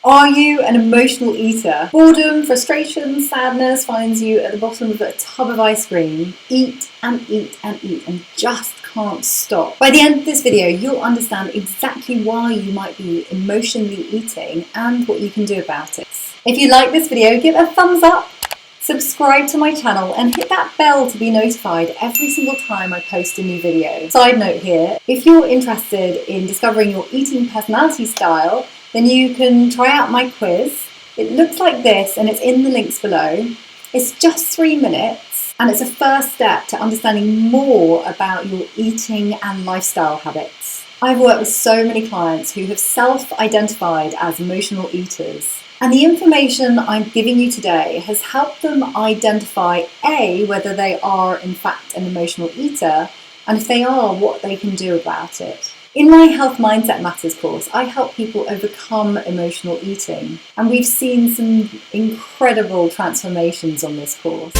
Are you an emotional eater? Boredom, frustration, sadness finds you at the bottom of a tub of ice cream. Eat and eat and eat and just can't stop. By the end of this video, you'll understand exactly why you might be emotionally eating and what you can do about it. If you like this video, give it a thumbs up, subscribe to my channel and hit that bell to be notified every single time I post a new video. Side note here, if you're interested in discovering your eating personality style, then you can try out my quiz. It looks like this and it's in the links below. It's just 3 minutes and it's a first step to understanding more about your eating and lifestyle habits. I've worked with so many clients who have self-identified as emotional eaters. And the information I'm giving you today has helped them identify A, whether they are in fact an emotional eater, and if they are, what they can do about it. In my Health Mindset Matters course, I help people overcome emotional eating, and we've seen some incredible transformations on this course.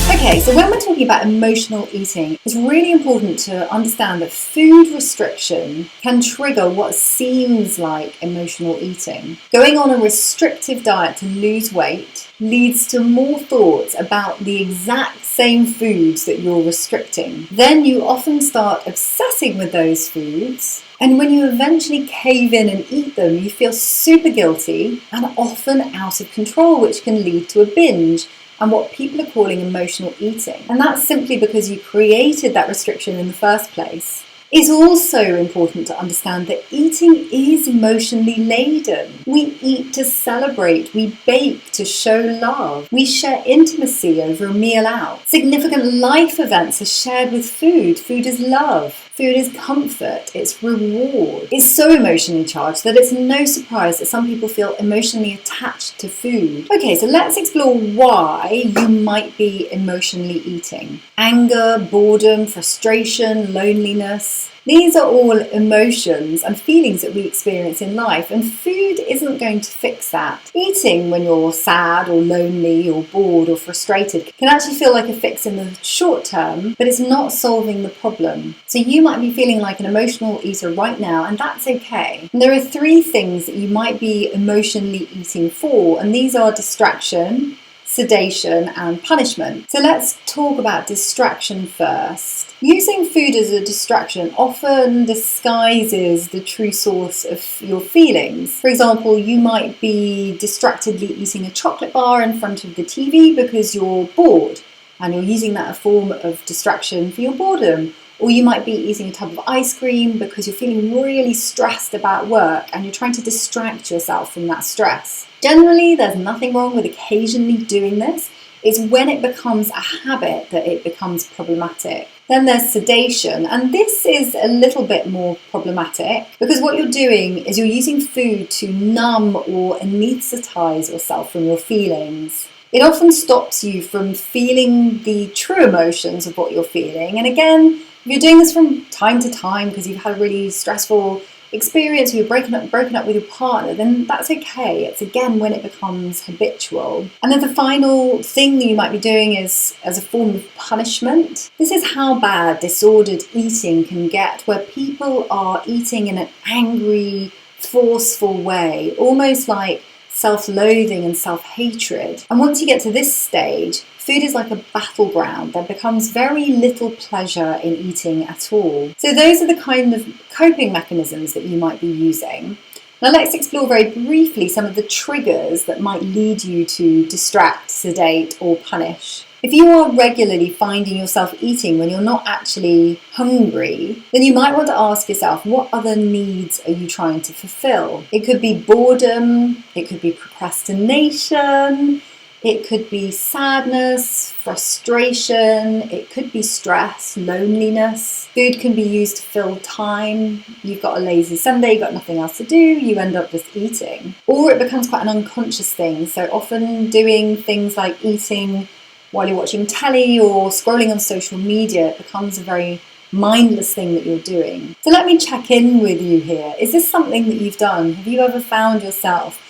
Okay, so when we're talking about emotional eating, it's really important to understand that food restriction can trigger what seems like emotional eating. Going on a restrictive diet to lose weight leads to more thoughts about the exact same foods that you're restricting. Then you often start obsessing with those foods, and when you eventually cave in and eat them, you feel super guilty and often out of control, which can lead to a binge and what people are calling emotional eating. And that's simply because you created that restriction in the first place. It's also important to understand that eating is emotionally laden. We eat to celebrate, we bake to show love, we share intimacy over a meal out. Significant life events are shared with food. Food is love. Food is comfort, it's reward. It's so emotionally charged that it's no surprise that some people feel emotionally attached to food. Okay, so let's explore why you might be emotionally eating. Anger, boredom, frustration, loneliness. These are all emotions and feelings that we experience in life, and food isn't going to fix that. Eating when you're sad or lonely or bored or frustrated can actually feel like a fix in the short term, but it's not solving the problem. So you might be feeling like an emotional eater right now, and that's okay. And there are 3 things that you might be emotionally eating for, and these are distraction, sedation and punishment. So let's talk about distraction first. Using food as a distraction often disguises the true source of your feelings. For example, you might be distractedly eating a chocolate bar in front of the TV because you're bored, and you're using that as a form of distraction for your boredom. Or you might be eating a tub of ice cream because you're feeling really stressed about work and you're trying to distract yourself from that stress. Generally, there's nothing wrong with occasionally doing this. It's when it becomes a habit that it becomes problematic. Then there's sedation, and this is a little bit more problematic because what you're doing is you're using food to numb or anesthetize yourself from your feelings. It often stops you from feeling the true emotions of what you're feeling, and again, if you're doing this from time to time because you've had a really stressful experience or you're broken up with your partner, then that's okay. It's again when it becomes habitual. And then the final thing that you might be doing is as a form of punishment. This is how bad disordered eating can get, where people are eating in an angry, forceful way, almost like self-loathing and self-hatred. And once you get to this stage, food is like a battleground. There becomes very little pleasure in eating at all. So those are the kind of coping mechanisms that you might be using. Now let's explore very briefly some of the triggers that might lead you to distract, sedate, or punish. If you are regularly finding yourself eating when you're not actually hungry, then you might want to ask yourself, what other needs are you trying to fulfill? It could be boredom, it could be procrastination, it could be sadness, frustration, it could be stress, loneliness. Food can be used to fill time. You've got a lazy Sunday, you've got nothing else to do, you end up just eating. Or it becomes quite an unconscious thing, so often doing things like eating while you're watching telly or scrolling on social media, it becomes a very mindless thing that you're doing. So let me check in with you here. Is this something that you've done? Have you ever found yourself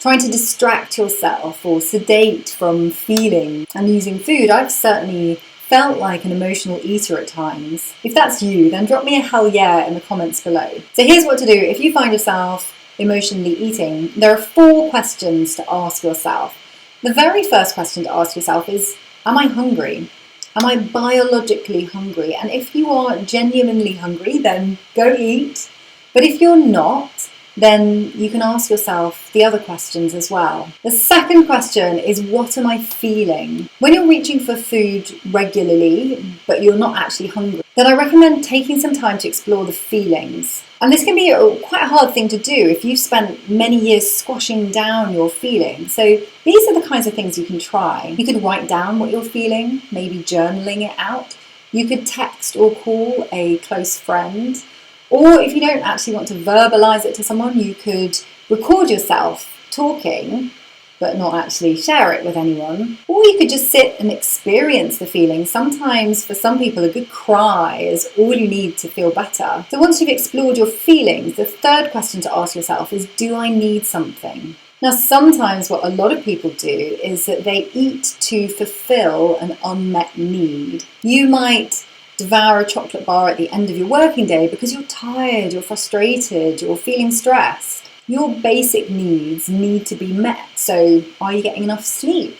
trying to distract yourself or sedate from feeling and using food? I've certainly felt like an emotional eater at times? If that's you, then drop me a hell yeah in the comments below. So here's what to do if you find yourself emotionally eating. There are 4 questions to ask yourself. The very first question to ask yourself is, am I hungry? Am I biologically hungry? And if you are genuinely hungry, then go eat. But if you're not, then you can ask yourself the other questions as well. The second question is, what am I feeling? When you're reaching for food regularly, but you're not actually hungry, then I recommend taking some time to explore the feelings. And this can be quite a hard thing to do if you've spent many years squashing down your feelings. So these are the kinds of things you can try. You could write down what you're feeling, maybe journaling it out. You could text or call a close friend. Or if you don't actually want to verbalize it to someone, you could record yourself talking, but not actually share it with anyone. Or you could just sit and experience the feeling. Sometimes for some people, a good cry is all you need to feel better. So once you've explored your feelings, the third question to ask yourself is, do I need something? Now, sometimes what a lot of people do is that they eat to fulfill an unmet need. You might devour a chocolate bar at the end of your working day because you're tired, you're frustrated, you're feeling stressed. Your basic needs need to be met. So are you getting enough sleep?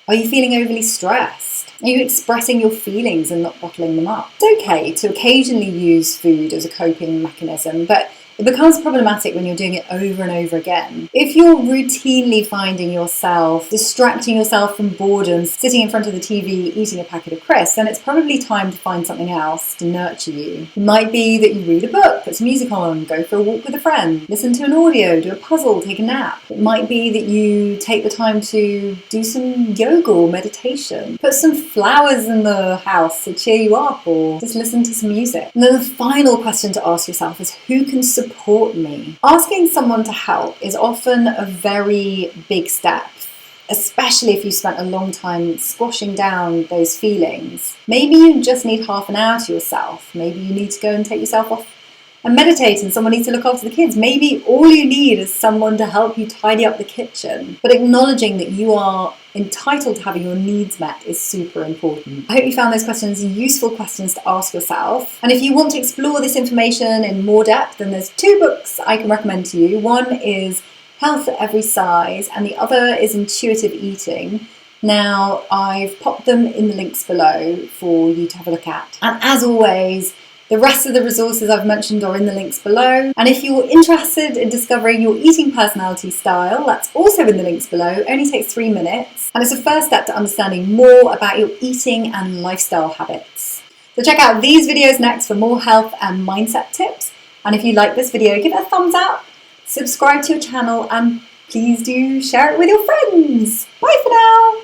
Are you feeling overly stressed? Are you expressing your feelings and not bottling them up? It's okay to occasionally use food as a coping mechanism, but it becomes problematic when you're doing it over and over again. If you're routinely finding yourself distracting yourself from boredom, sitting in front of the TV eating a packet of crisps, then it's probably time to find something else to nurture you. It might be that you read a book, put some music on, go for a walk with a friend, listen to an audio, do a puzzle, take a nap. It might be that you take the time to do some yoga or meditation, put some flowers in the house to cheer you up, or just listen to some music. And then the final question to ask yourself is, who can support me? Asking someone to help is often a very big step, especially if you spent a long time squashing down those feelings. Maybe you just need half an hour to yourself. Maybe you need to go and take yourself off and meditate, and someone needs to look after the kids. Maybe all you need is someone to help you tidy up the kitchen. But acknowledging that you are entitled to having your needs met is super important. I hope you found those questions useful questions to ask yourself. And if you want to explore this information in more depth, then there's 2 books I can recommend to you. One is Health at Every Size, and the other is Intuitive Eating. Now, I've popped them in the links below for you to have a look at. And as always, the rest of the resources I've mentioned are in the links below. And if you're interested in discovering your eating personality style, that's also in the links below. It only takes 3 minutes. And it's a first step to understanding more about your eating and lifestyle habits. So check out these videos next for more health and mindset tips. And if you like this video, give it a thumbs up, subscribe to your channel, and please do share it with your friends. Bye for now.